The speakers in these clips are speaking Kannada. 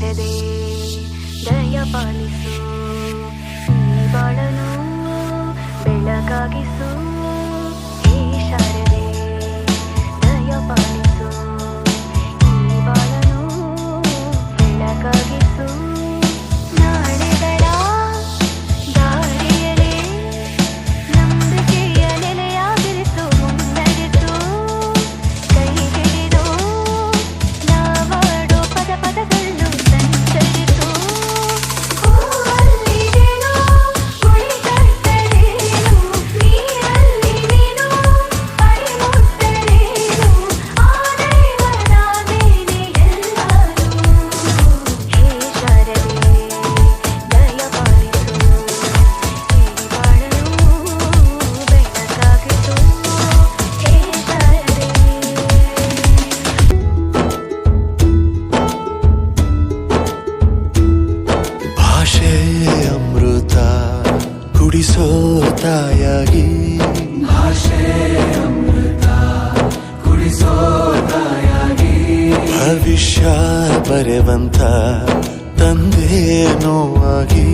ಶಾರದೆ ದಯ ಪಾಲಿಸು, ಈ ಬಾಳನು ಬೆಳಕಾಗಿಸು. ಹೇ ಶಾರದೆ ದಯ ಪಾಲಿಸು, ಈ ಬಾಳನು ಬೆಳಕಾಗಿಸು. ನಾಳೆಗಳ ದಾರಿಯಲೇ ನಂಬಿಕೆಯ ನೆಲೆಯಾಗಿರಿಸು, ಮುನ್ನಡೆಸು. ಕೈ ಹಿಡಿದು ನಾವಾಡೋ ಪದ ಪದಗಳು ಸಂಚರಿಸು. ಹೂವಲ್ಲಿದೇನೋ ಕುಳಿತಟ್ಟರೇನು, ನೀರಲ್ಲಿದೇನೋ ಅಡಿಮುಟ್ಟರೇನು, ಆ ದೈವನಾದೇನೆ ಎಲ್ಲರೂ. ಹೇ ಶಾರದೆ ದಯ ಪಾಲಿಸು, ಈ ಬಾಳನು ಬೆಳಕಾಗಿಸು. ಹೇ ಶಾರದೆ. ಭಾಷೆ ಅಮೃತ ಕುಡಿಸೋ ತಾಯಾಗಿ, ಭವಿಷ್ಯ ಬರೆವಂತ ತಂದೆ ನೋವಾಗಿ,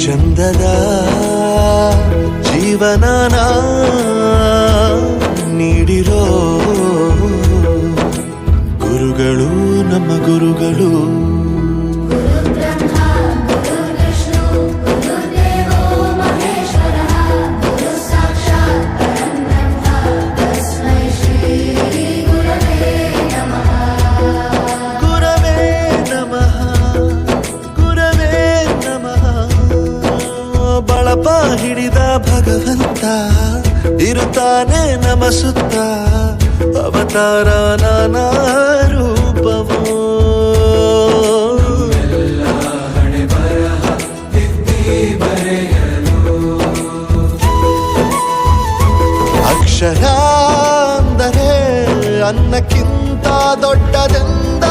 ಚಂದದ ಜೀವನನ ನೀಡಿರೋ ಗುರುಗಳು ನಮ್ಮ ಗುರುಗಳು. ಗುರವೇ ನಮಃ, ಗುರವೇ ನಮಃ. ಬಳಪ ಹಿಡಿದ ಭಗವಂತ ಇರುತ್ತಾನೆ ನಮ ಸುತ್ತ, ಅವತಾರ ನಾನಾ ರೂಪವೋ. ಅಕ್ಷರ ಅಂದರೆ ಅನ್ನಕ್ಕಿಂತ ದೊಡ್ಡದೆಂದ